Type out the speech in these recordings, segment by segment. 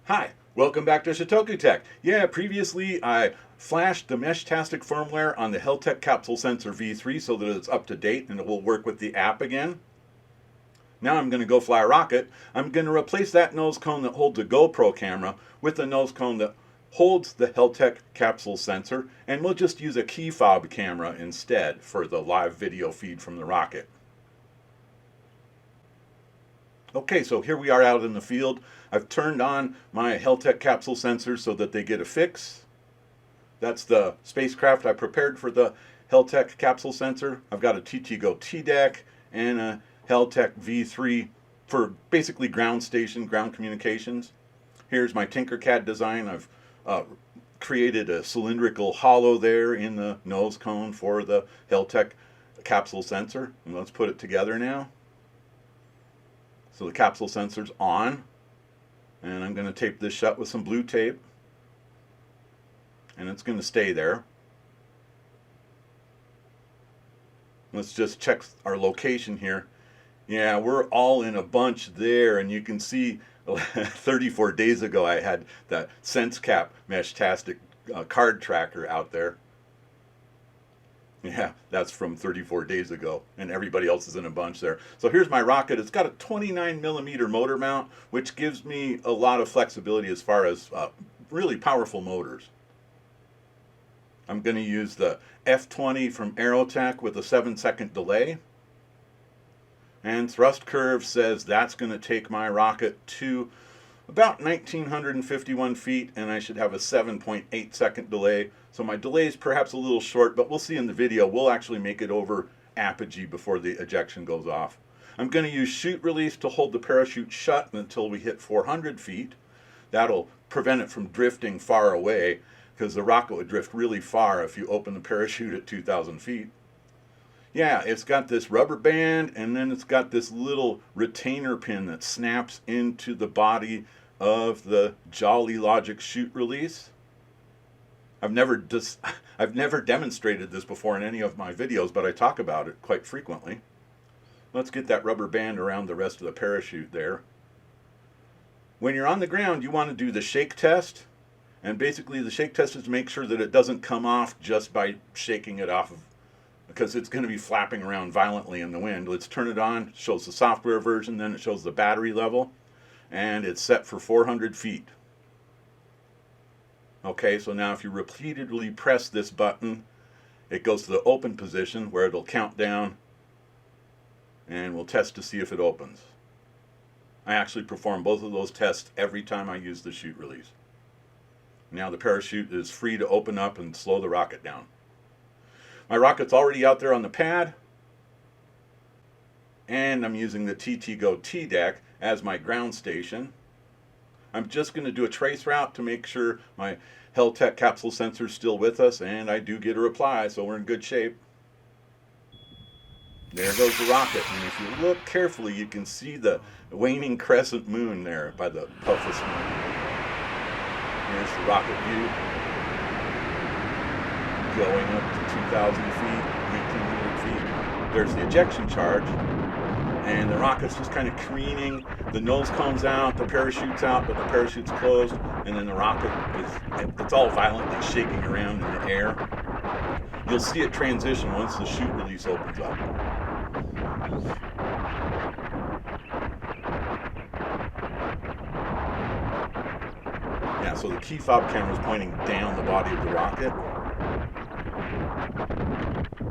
Hi, welcome back to Shitoku Tech. Yeah, previously I flashed the Mesh-tastic firmware on the Heltec Capsule Sensor V3 so that it's up to date and it will work with the app again. Now I'm going to go fly a rocket. I'm going to replace that nose cone that holds a GoPro camera with a nose cone that holds the Heltec Capsule Sensor, and we'll just use a key fob camera instead for the live video feed from the rocket. Okay, so here we are out in the field. I've turned on my Heltec capsule sensors so that they get a fix. That's the spacecraft I prepared for the Heltec capsule sensor. I've got a TTGO TDEC and a Heltec V3 for basically ground station, ground communications. Here's my Tinkercad design. I've created a cylindrical hollow there in the nose cone for the Heltec capsule sensor. And let's put it together now. So the capsule sensor's on, and I'm going to tape this shut with some blue tape, and it's going to stay there. Let's just check our location here. Yeah, we're all in a bunch there, and you can see 34 days ago I had that SenseCap Mesh-tastic card tracker out there. Yeah, that's from 34 days ago, and everybody else is in a bunch there. So here's my rocket. It's got a 29mm motor mount, which gives me a lot of flexibility as far as really powerful motors. I'm going to use the F20 from Aerotech with a 7-second delay. And thrust curve says that's going to take my rocket to about 1,951 feet, and I should have a 7.8-second delay. So my delay is perhaps a little short, but we'll see in the video. We'll actually make it over apogee before the ejection goes off. I'm going to use chute release to hold the parachute shut until we hit 400 feet. That'll prevent it from drifting far away, because the rocket would drift really far if you open the parachute at 2,000 feet. Yeah, it's got this rubber band, and then it's got this little retainer pin that snaps into the body of the Jolly Logic chute release. I've never demonstrated this before in any of my videos, but I talk about it quite frequently. Let's get that rubber band around the rest of the parachute there. When you're on the ground, you want to do the shake test. And basically the shake test is to make sure that it doesn't come off just by shaking it off, because it's going to be flapping around violently in the wind. Let's turn it on. It shows the software version, then it shows the battery level, and it's set for 400 feet. Okay, so now if you repeatedly press this button, it goes to the open position where it'll count down, and we'll test to see if it opens. I actually perform both of those tests every time I use the chute release. Now the parachute is free to open up and slow the rocket down. My rocket's already out there on the pad, and I'm using the TTGO TDEC as my ground station. I'm just going to do a trace route to make sure my Heltec capsule sensor is still with us, and I do get a reply, so we're in good shape. There goes the rocket, and if you look carefully, you can see the waning crescent moon there by the puff of smoke. Here's the rocket view, going up to 2,000 feet, 1,800 feet. There's the ejection charge, and the rocket's just kind of careening. The nose comes out, the parachute's out, but the parachute's closed, and then the rocket it's all violently shaking around in the air. You'll see it transition once the chute release opens up. Yeah, so the key fob camera is pointing down the body of the rocket.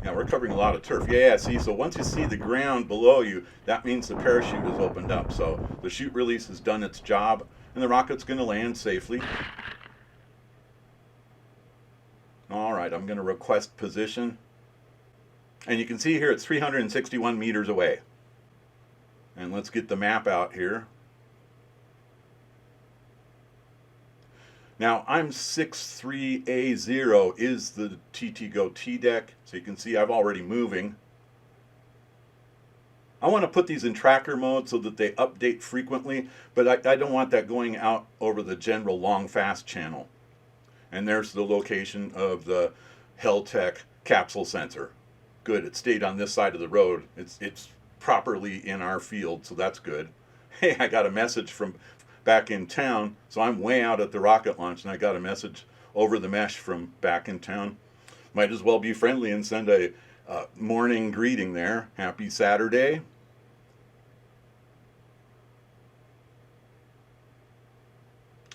Yeah, we're covering a lot of turf. Yeah, see, so once you see the ground below you, that means the parachute is opened up. So the chute release has done its job, and the rocket's going to land safely. All right, I'm going to request position. And you can see here it's 361 meters away. And let's get the map out here. Now I'm 63A0 is the TTGO TDEC, so you can see I'm already moving. I want to put these in tracker mode so that they update frequently, but I don't want that going out over the general long fast channel. And there's the location of the Heltec capsule sensor. Good, it stayed on this side of the road. It's properly in our field, so that's good. Hey, I got a message from back in town. So I'm way out at the rocket launch, and I got a message over the mesh from back in town. Might as well be friendly and send a morning greeting there. Happy Saturday.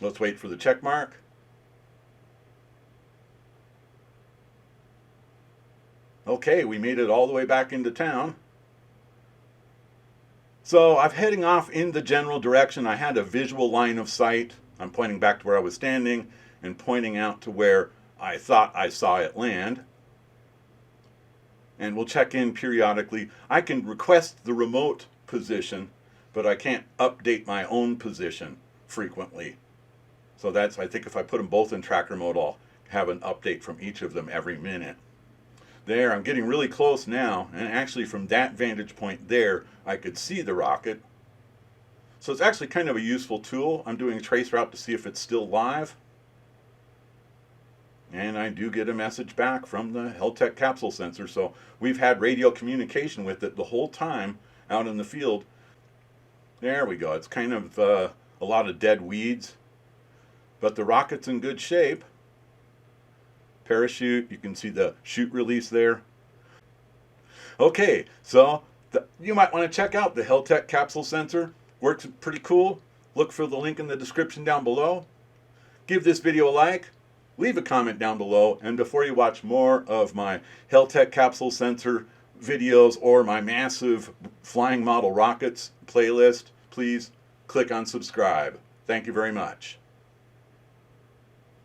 Let's wait for the check mark. Okay, we made it all the way back into town. So I'm heading off in the general direction. I had a visual line of sight. I'm pointing back to where I was standing and pointing out to where I thought I saw it land. And we'll check in periodically. I can request the remote position, but I can't update my own position frequently. So that's, I think if I put them both in tracker mode, I'll have an update from each of them every minute. There, I'm getting really close now, and actually from that vantage point there, I could see the rocket. So it's actually kind of a useful tool. I'm doing a trace route to see if it's still live. And I do get a message back from the Heltec capsule sensor, so we've had radio communication with it the whole time out in the field. There we go. It's kind of a lot of dead weeds, but the rocket's in good shape. Parachute, you can see the chute release there. Okay, so you might want to check out the Heltec capsule sensor. Works pretty cool. Look for the link in the description down below. Give this video a like, leave a comment down below, and before you watch more of my Heltec capsule sensor videos or my massive flying model rockets playlist, please click on subscribe. Thank you very much.